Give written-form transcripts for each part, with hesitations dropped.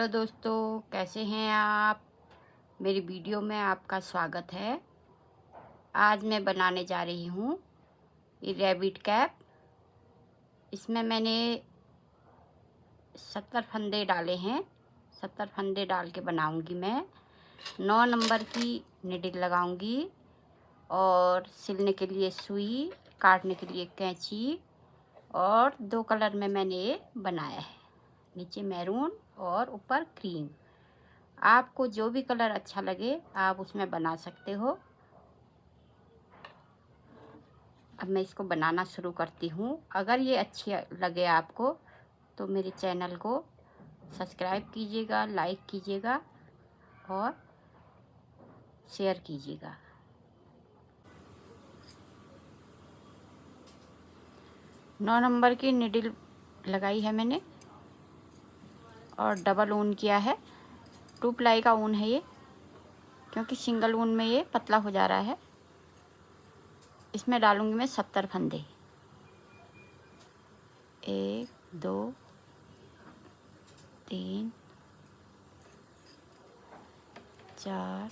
Hello दोस्तों, कैसे हैं आप। मेरी वीडियो में आपका स्वागत है। आज मैं बनाने जा रही हूँ ये रैबिट कैप। इसमें मैंने 70 फंदे डाले हैं। 70 फंदे डाल के बनाऊंगी मैं। 9 नंबर की निडिल लगाऊंगी और सिलने के लिए सुई, काटने के लिए कैंची, और 2 कलर में मैंने ये बनाया है। नीचे मैरून और ऊपर क्रीम। आपको जो भी कलर अच्छा लगे आप उसमें बना सकते हो। अब मैं इसको बनाना शुरू करती हूँ। अगर ये अच्छी लगे आपको तो मेरे चैनल को सब्सक्राइब कीजिएगा, लाइक कीजिएगा और शेयर कीजिएगा। नौ नंबर की निडिल लगाई है मैंने और डबल ऊन किया है। 2 प्लाई का ऊन है ये, क्योंकि सिंगल ऊन में ये पतला हो जा रहा है। इसमें डालूंगी मैं 70 फंदे। 1 2 3 4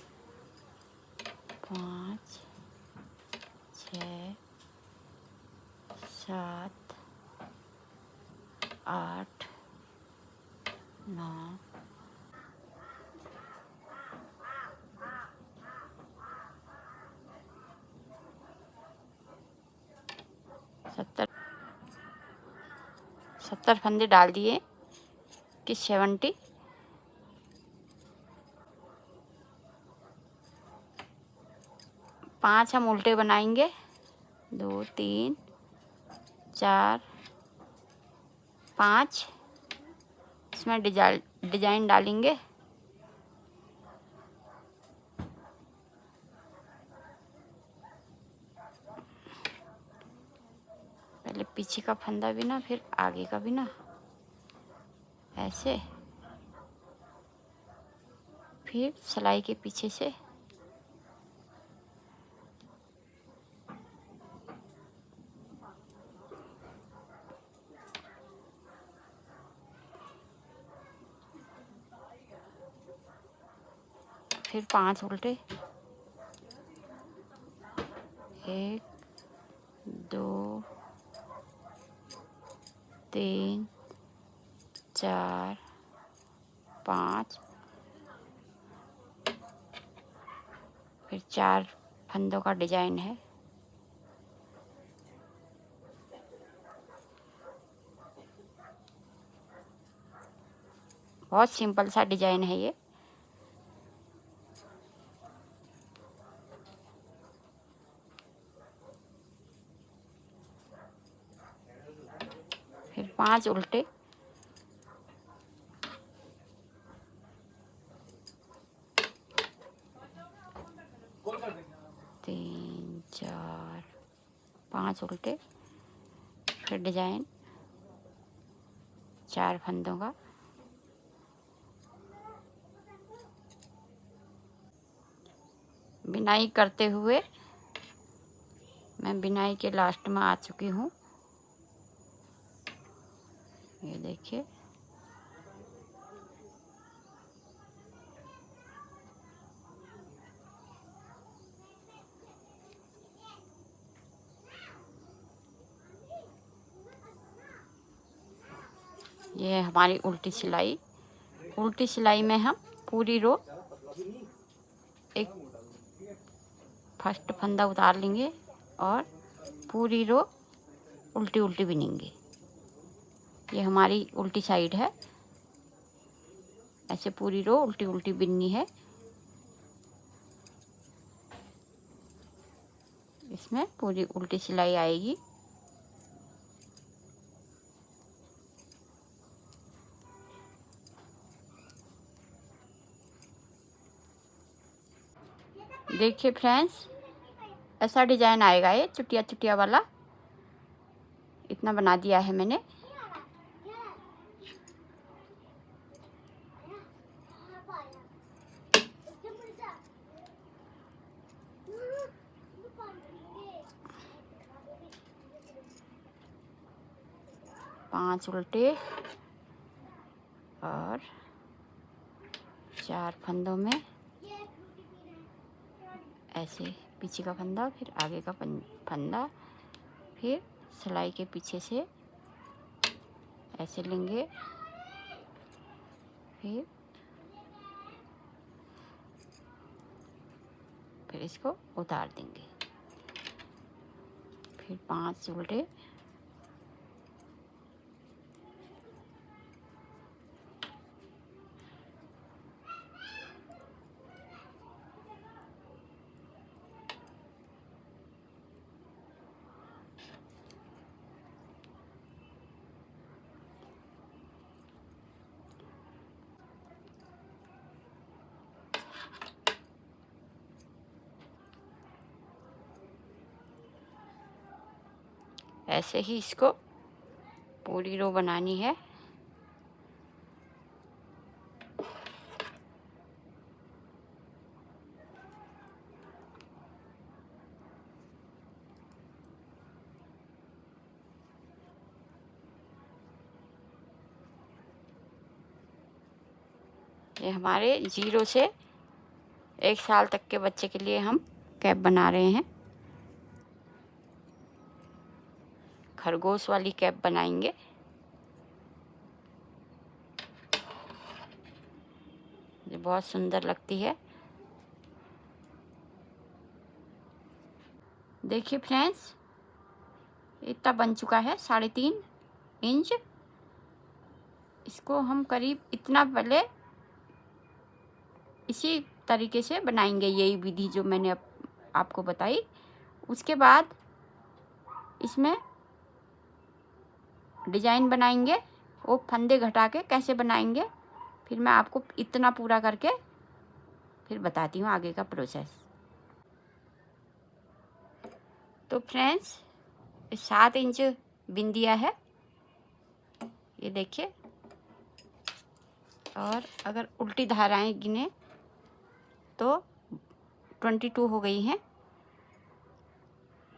5 6 7 8 9 70 फंदे डाल दिए कि 70। पांच हम उल्टे बनाएंगे। 2 3 4 5। इसमें डिजाइन डालेंगे। पहले पीछे का फंदा भी ना, फिर आगे का भी ना, ऐसे, फिर सिलाई के पीछे से। फिर 5 उल्टे। 1 2 3 4 5। फिर 4 फंदों का डिजाइन है। बहुत सिंपल सा डिजाइन है ये। फिर 5 उल्टे। 3 4 5 उल्टे। फिर डिजाइन 4 फंदों का। बिनाई करते हुए मैं बिनाई के लास्ट में आ चुकी हूँ। ये देखिए। ये हमारी उल्टी सिलाई। उल्टी सिलाई में हम पूरी रो एक फर्स्ट फंदा उतार लेंगे और पूरी रो उल्टी उल्टी बिनेंगे। ये हमारी उल्टी साइड है। ऐसे पूरी रो उल्टी उल्टी बिननी है। इसमें पूरी उल्टी सिलाई आएगी। देखिए फ्रेंड्स, ऐसा डिजाइन आएगा ये चुटिया चुटिया वाला। इतना बना दिया है मैंने। पांच उल्टे और 4 फंदों में ऐसे पीछे का फंदा, फिर आगे का फंदा, फिर सिलाई के पीछे से ऐसे लेंगे, फिर इसको उतार देंगे। फिर 5 उल्टे ऐसे ही इसको पूरी रो बनानी है। ये हमारे 0 से 1 साल तक के बच्चे के लिए हम कैप बना रहे हैं। खरगोश वाली कैप बनाएंगे। ये बहुत सुंदर लगती है। देखिए फ्रेंड्स, इतना बन चुका है 3.5 इंच। इसको हम करीब इतना पहले इसी तरीके से बनाएंगे, यही विधि जो मैंने आपको बताई। उसके बाद इसमें डिजाइन बनाएंगे। वो फंदे घटा के कैसे बनाएंगे फिर मैं आपको इतना पूरा करके फिर बताती हूँ आगे का प्रोसेस। तो फ्रेंड्स, 7 इंच बिन दिया है, ये देखिए। और अगर उल्टी धाराएं गिने तो 22 हो गई हैं।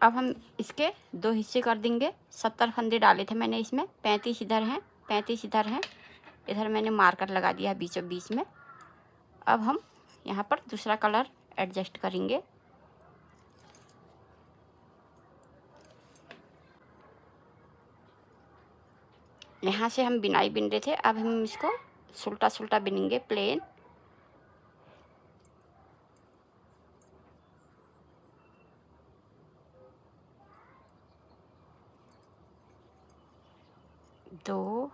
अब हम इसके 2 हिस्से कर देंगे। 70 फंदे डाले थे मैंने इसमें, 35 इधर हैं, 35 इधर हैं। इधर मैंने मार्कर लगा दिया बीचों बीच में। अब हम यहाँ पर दूसरा कलर एडजस्ट करेंगे। यहाँ से हम बिनाई बिन रहे थे, अब हम इसको सुल्टा सुल्टा बिनेंगे, प्लेन। दो,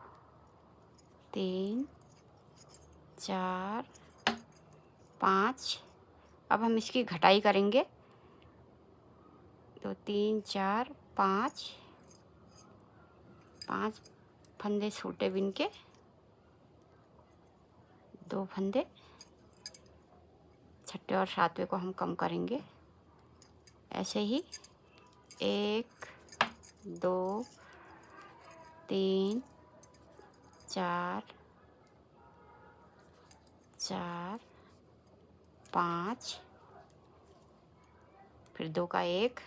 3, 4, 5। अब हम इसकी घटाई करेंगे। 2, 3, 4, 5 फंदे छोटे बिन के 2 फंदे, छठे और सातवें को हम कम करेंगे। ऐसे ही 1, 2, 3, 4, 5, फिर 2 का 1,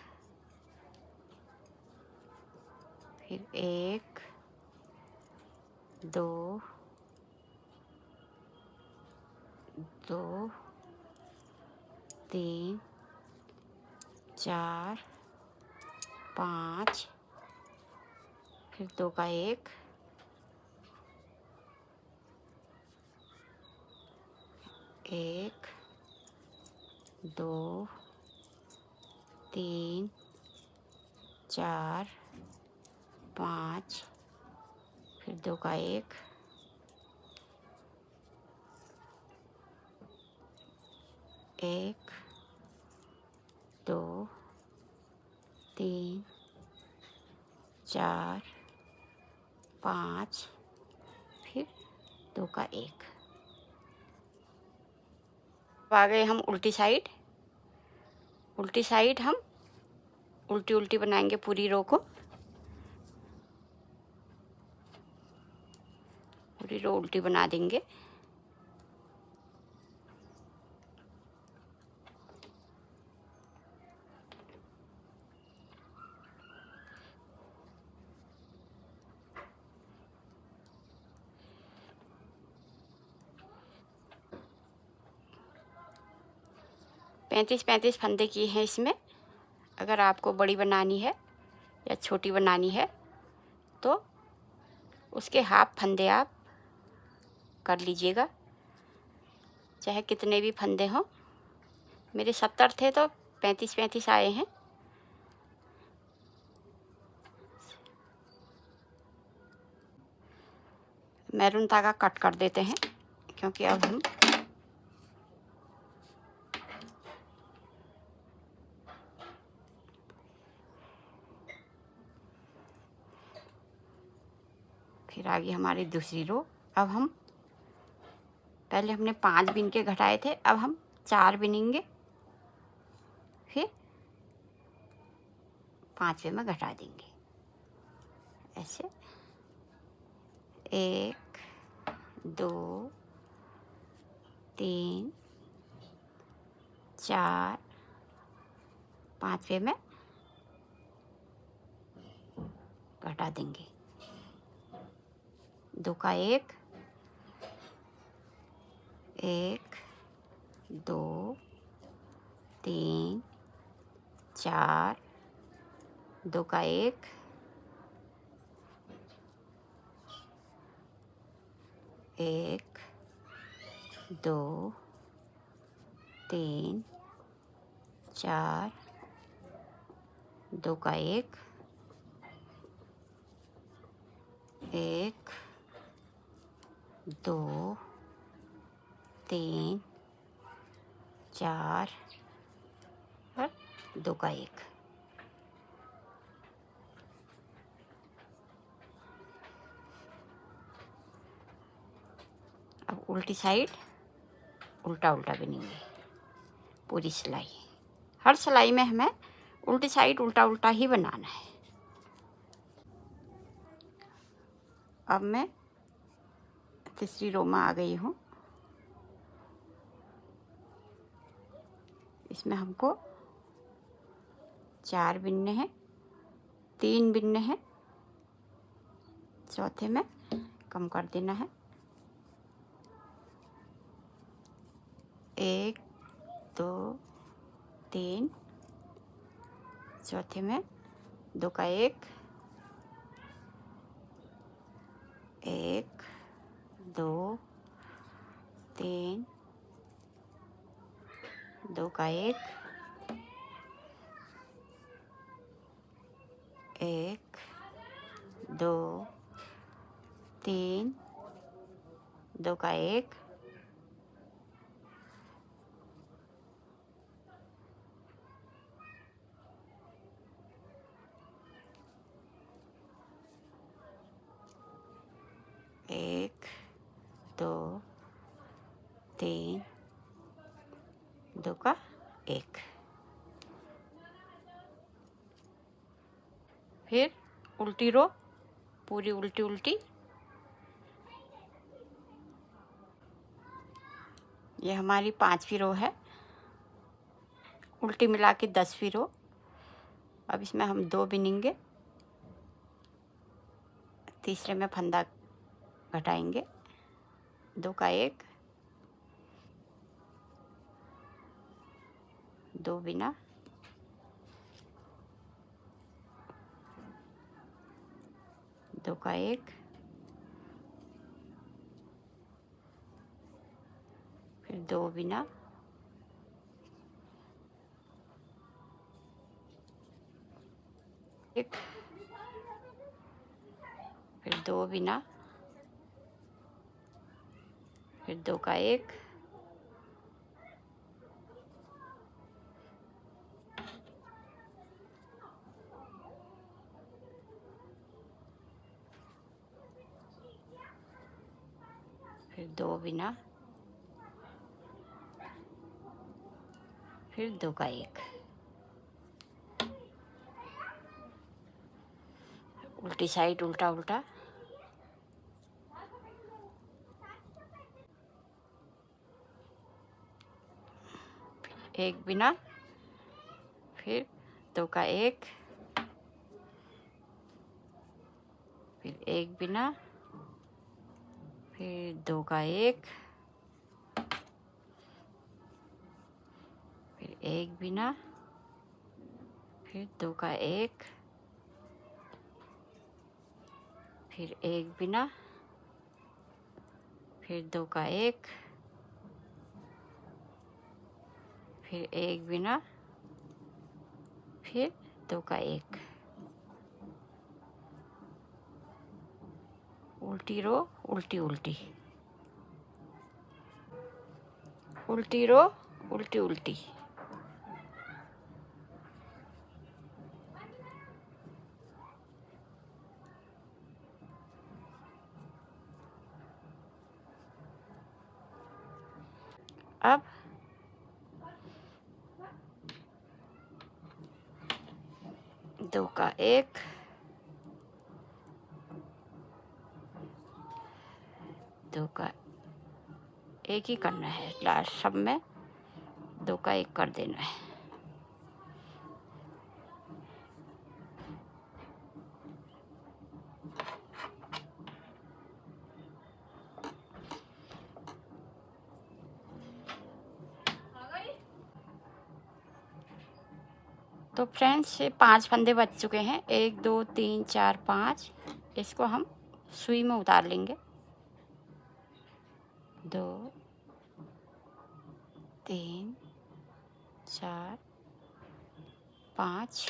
फिर 1, 2, 3, 4, 5, फिर 2 का 1, 1, 2, 3, 4, 5, फिर 2 का 1, 1, 2, 3, 4, 5, फिर 2 का 1। अब आ गए हम उल्टी साइड। उल्टी साइड हम उल्टी उल्टी बनाएंगे पूरी रो को। पूरी रो उल्टी बना देंगे। 35 फंदे किए हैं इसमें। अगर आपको बड़ी बनानी है या छोटी बनानी है तो उसके हाफ फंदे आप कर लीजिएगा, चाहे कितने भी फंदे हों। मेरे 70 थे तो 35 आए हैं। मैरून धागा कट कर देते हैं, क्योंकि अब हम फिर आगे हमारी दूसरी रो। अब हम पहले हमने 5 बिन के घटाए थे, अब हम 4 बिनेंगे, फिर 5वें में घटा देंगे ऐसे। 1 2 3 4, 5वें में घटा देंगे। 2 का 1 1 2 3 4, 2 का 1 1 2 3 4, 2 का 1 1 2 3 4 और 2 का 1। अब उल्टी साइड उल्टा उल्टा बिनेंगे पूरी सिलाई। हर सिलाई में हमें उल्टी साइड उल्टा उल्टा ही बनाना है। अब मैं तीसरी रो में आ गई हूँ। इसमें हमको 4 बिनने हैं, 3 बिनने हैं, चौथे में कम कर देना है। 1 2 3, चौथे में 2 का 1 1 2 3, 2 का 1 1 2 3, 2 का 1 1 2 3, 2 का 1। फिर उल्टी रो पूरी उल्टी उल्टी। ये हमारी 5वीं रो है, उल्टी मिला के 10वीं रो। अब इसमें हम 2 बिनेंगे, तीसरे में फंदा घटाएंगे। 2 का 1 2 बिना, 2 का 1 फिर 2 बिना, 1 फिर 2 बिना, फिर 2 का 1 फिर 2 बिना, फिर 2 का 1। उल्टी साइड उल्टा उल्टा। एक बिना, फिर 2 का 1 फिर 1 बिना, फिर 2 का 1 फिर एक बिना, फिर 2 का 1, फिर एक बिना, फिर 2 का 1, फिर एक बिना, फिर 2 का 1, उल्टी रो उल्टी उल्टी, उल्टी रो उल्टी उल्टी। अब 2 का 1, 2 का 1 ही करना है, लास्ट सब में 2 का 1 कर देना है। तो फ्रेंड्स, ये 5 फंदे बच चुके हैं, 1 2 3 4 5। इसको हम सुई में उतार लेंगे। 2 3 4 5।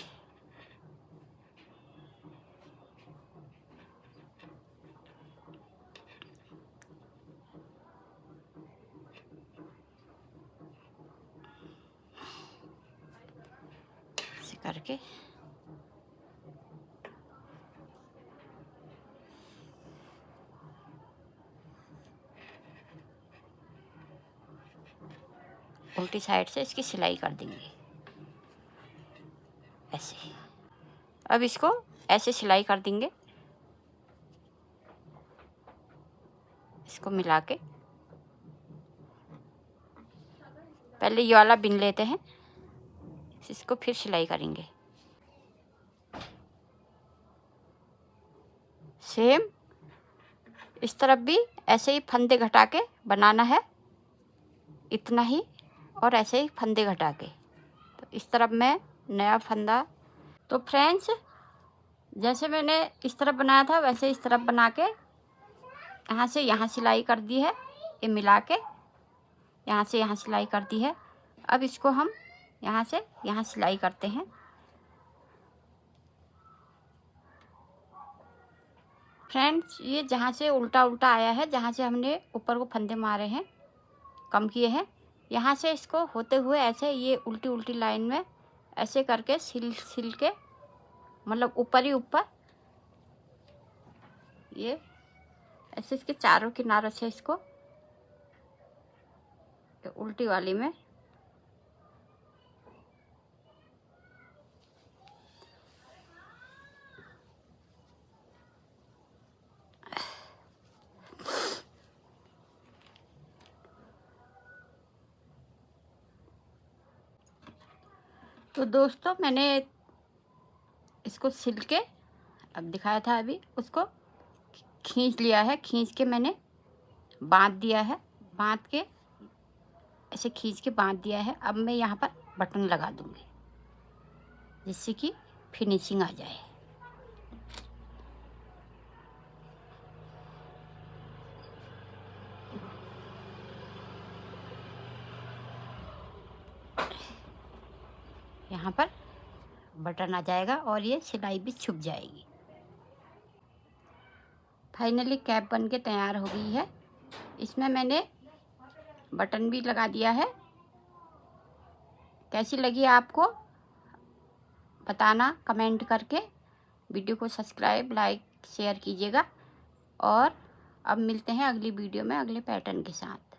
ऐसे करके उल्टी साइड से इसकी सिलाई कर देंगे ऐसे। अब इसको ऐसे सिलाई कर देंगे, इसको मिला के। पहले ये वाला बिन लेते हैं, इसको फिर सिलाई करेंगे। सेम इस तरफ भी ऐसे ही फंदे घटा के बनाना है, इतना ही, और ऐसे ही फंदे घटा के। तो इस तरफ मैं नया फंदा, तो फ्रेंड्स जैसे मैंने इस तरफ बनाया था वैसे इस तरफ बना के यहाँ से यहाँ सिलाई कर दी है, ये मिला के यहाँ से यहाँ सिलाई कर दी है। अब इसको हम यहाँ से यहाँ सिलाई करते हैं। फ्रेंड्स, ये जहाँ से उल्टा उल्टा आया है, जहाँ से हमने ऊपर को फंदे मारे हैं, कम किए हैं, यहाँ से इसको होते हुए ऐसे ये उल्टी उल्टी लाइन में ऐसे करके सिल सिल के, मतलब ऊपर ही ऊपर ये ऐसे इसके चारों किनारों से इसको उल्टी वाली में तो दोस्तों, मैंने इसको सिल के अब दिखाया था, अभी उसको खींच लिया है। खींच के मैंने बांध दिया है, बांध के ऐसे खींच के बांध दिया है। अब मैं यहाँ पर बटन लगा दूँगी जिससे कि फिनिशिंग आ जाए। यहाँ पर बटन आ जाएगा और ये सिलाई भी छुप जाएगी। फाइनली कैप बन के तैयार हो गई है। इसमें मैंने बटन भी लगा दिया है। कैसी लगी आपको बताना कमेंट करके। वीडियो को सब्सक्राइब, लाइक, शेयर कीजिएगा। और अब मिलते हैं अगली वीडियो में अगले पैटर्न के साथ।